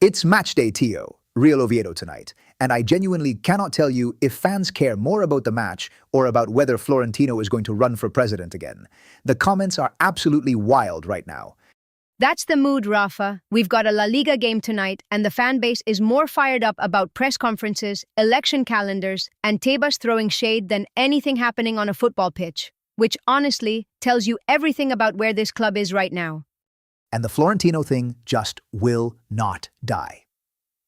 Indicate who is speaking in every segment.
Speaker 1: It's matchday, Tio, Real Oviedo tonight, and I genuinely cannot tell you if fans care more about the match or about whether Florentino is going to run for president again. The comments are absolutely wild right now.
Speaker 2: That's the mood, Rafa. We've got a La Liga game tonight, and the fan base is more fired up about press conferences, election calendars, and Tebas throwing shade than anything happening on a football pitch, which honestly tells you everything about where this club is right now.
Speaker 1: And the Florentino thing just will not die.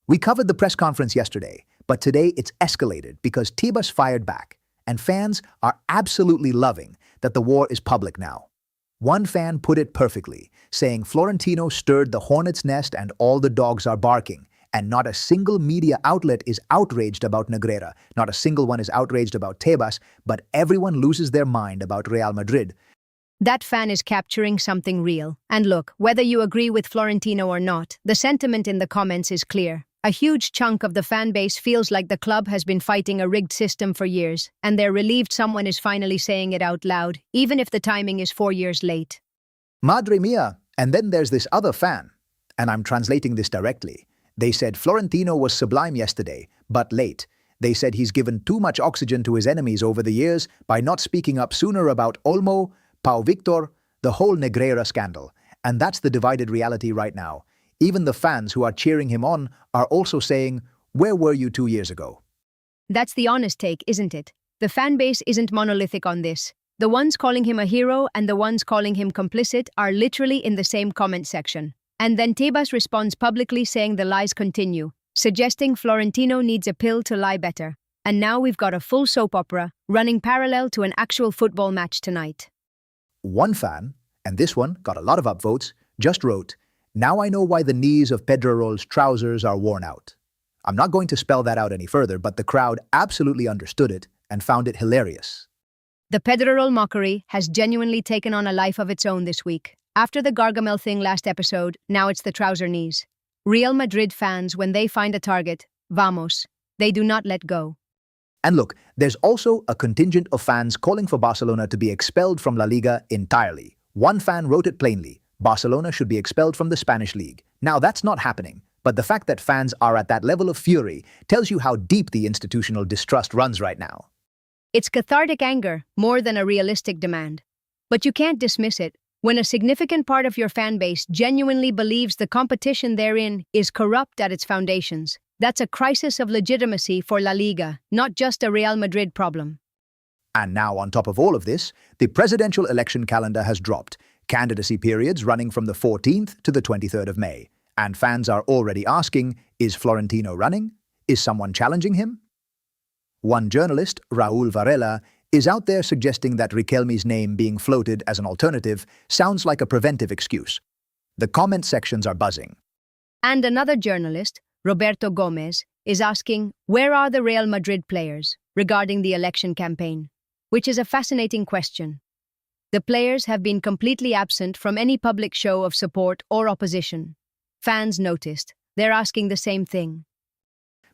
Speaker 1: We covered the press conference yesterday, but today it's escalated because Tebas fired back, and fans are absolutely loving that the war is public now. One fan put it perfectly, saying Florentino stirred the hornet's nest and all the dogs are barking, and not a single media outlet is outraged about Negreira, not a single one is outraged about Tebas, but everyone loses their mind about Real Madrid.
Speaker 2: That fan is capturing something real. And look, whether you agree with Florentino or not, the sentiment in the comments is clear. A huge chunk of the fan base feels like the club has been fighting a rigged system for years, and they're relieved someone is finally saying it out loud, even if the timing is 4 years late.
Speaker 1: Madre mia! And then there's this other fan, and I'm translating this directly. They said Florentino was sublime yesterday, but late. They said he's given too much oxygen to his enemies over the years by not speaking up sooner about Olmo, Pau Victor, the whole Negreira scandal. And that's the divided reality right now. Even the fans who are cheering him on are also saying, where were you 2 years ago?
Speaker 2: That's the honest take, isn't it? The fan base isn't monolithic on this. The ones calling him a hero and the ones calling him complicit are literally in the same comment section. And then Tebas responds publicly saying the lies continue, suggesting Florentino needs a pill to lie better. And now we've got a full soap opera running parallel to an actual football match tonight.
Speaker 1: One fan, and this one got a lot of upvotes, just wrote, "Now I know why the knees of Pedrerol's trousers are worn out." I'm not going to spell that out any further, but the crowd absolutely understood it and found it hilarious.
Speaker 2: The Pedrerol mockery has genuinely taken on a life of its own this week. After the Gargamel thing last episode, now it's the trouser knees. Real Madrid fans, when they find a target, vamos, they do not let go.
Speaker 1: And look, there's also a contingent of fans calling for Barcelona to be expelled from La Liga entirely. One fan wrote it plainly, Barcelona should be expelled from the Spanish league. Now that's not happening, but the fact that fans are at that level of fury tells you how deep the institutional distrust runs right now.
Speaker 2: It's cathartic anger, more than a realistic demand. But you can't dismiss it. When a significant part of your fan base genuinely believes the competition therein is corrupt at its foundations, that's a crisis of legitimacy for La Liga, not just a Real Madrid problem.
Speaker 1: And now, on top of all of this, the presidential election calendar has dropped, candidacy periods running from the 14th to the 23rd of May. And fans are already asking, is Florentino running? Is someone challenging him? One journalist, Raúl Varela, is out there suggesting that Riquelme's name being floated as an alternative sounds like a preventive excuse. The comment sections are buzzing.
Speaker 2: And another journalist, Roberto Gomez, is asking, where are the Real Madrid players regarding the election campaign? Which is a fascinating question. The players have been completely absent from any public show of support or opposition. Fans noticed. They're asking the same thing.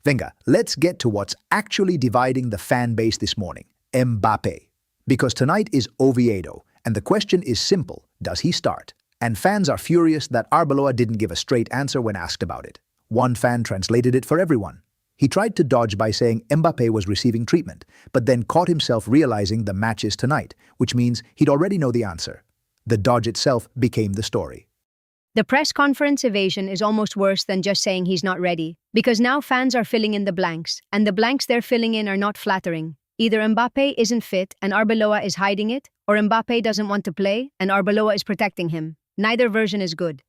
Speaker 1: Venga, let's get to what's actually dividing the fan base this morning. Mbappé. Because tonight is Oviedo, and the question is simple, does he start? And fans are furious that Arbeloa didn't give a straight answer when asked about it. One fan translated it for everyone. He tried to dodge by saying Mbappé was receiving treatment, but then caught himself realizing the match is tonight, which means he'd already know the answer. The dodge itself became the story.
Speaker 2: The press conference evasion is almost worse than just saying he's not ready, because now fans are filling in the blanks, and the blanks they're filling in are not flattering. Either Mbappé isn't fit and Arbeloa is hiding it, or Mbappé doesn't want to play and Arbeloa is protecting him. Neither version is good.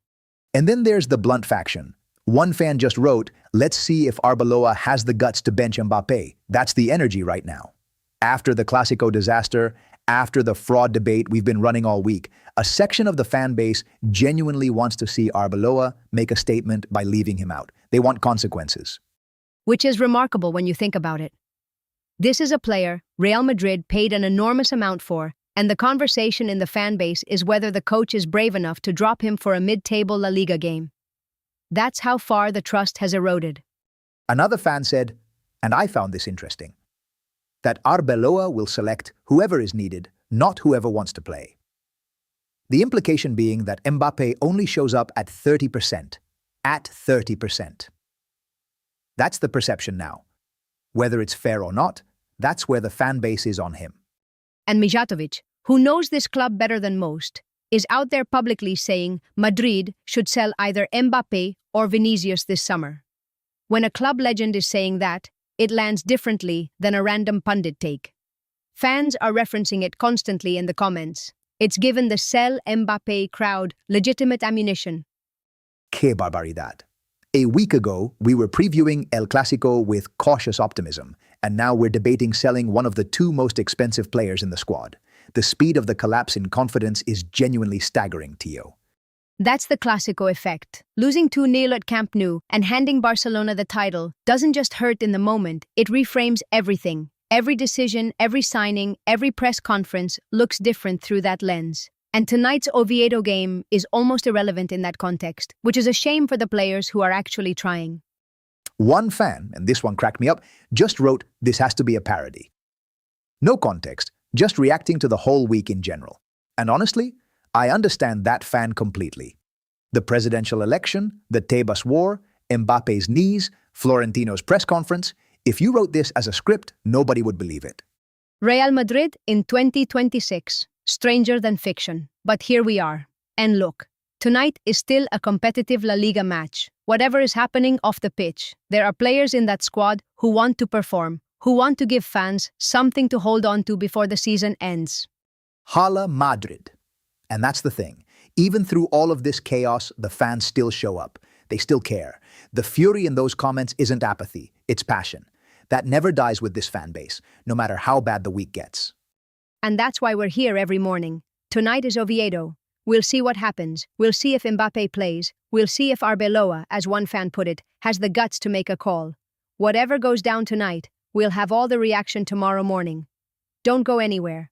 Speaker 1: And then there's the blunt faction. One fan just wrote, let's see if Arbeloa has the guts to bench Mbappé. That's the energy right now. After the Clásico disaster, after the fraud debate we've been running all week, a section of the fan base genuinely wants to see Arbeloa make a statement by leaving him out. They want consequences.
Speaker 2: Which is remarkable when you think about it. This is a player Real Madrid paid an enormous amount for, and the conversation in the fan base is whether the coach is brave enough to drop him for a mid-table La Liga game. That's how far the trust has eroded.
Speaker 1: Another fan said, and I found this interesting, that Arbeloa will select whoever is needed, not whoever wants to play. The implication being that Mbappé only shows up at 30%, at 30%. That's the perception now. Whether it's fair or not, that's where the fan base is on him.
Speaker 2: And Mijatovic, who knows this club better than most, is out there publicly saying Madrid should sell either Mbappé or Vinicius this summer. When a club legend is saying that, it lands differently than a random pundit take. Fans are referencing it constantly in the comments. It's given the sell Mbappé crowd legitimate ammunition.
Speaker 1: Que barbaridad. A week ago, we were previewing El Clásico with cautious optimism, and now we're debating selling one of the two most expensive players in the squad. The speed of the collapse in confidence is genuinely staggering, Tio.
Speaker 2: That's the Clásico effect. Losing 2-0 at Camp Nou and handing Barcelona the title doesn't just hurt in the moment, it reframes everything. Every decision, every signing, every press conference looks different through that lens. And tonight's Oviedo game is almost irrelevant in that context, which is a shame for the players who are actually trying.
Speaker 1: One fan, and this one cracked me up, just wrote, "This has to be a parody." No context, just reacting to the whole week in general. And honestly, I understand that fan completely. The presidential election, the Tebas war, Mbappe's knees, Florentino's press conference. If you wrote this as a script, nobody would believe it.
Speaker 2: Real Madrid in 2026. Stranger than fiction. But here we are. And look, tonight is still a competitive La Liga match. Whatever is happening off the pitch, there are players in that squad who want to perform, who want to give fans something to hold on to before the season ends.
Speaker 1: Hala Madrid. And that's the thing. Even through all of this chaos, the fans still show up. They still care. The fury in those comments isn't apathy, it's passion. That never dies with this fan base, no matter how bad the week gets.
Speaker 2: And that's why we're here every morning. Tonight is Oviedo. We'll see what happens. We'll see if Mbappé plays. We'll see if Arbeloa, as one fan put it, has the guts to make a call. Whatever goes down tonight, we'll have all the reaction tomorrow morning. Don't go anywhere.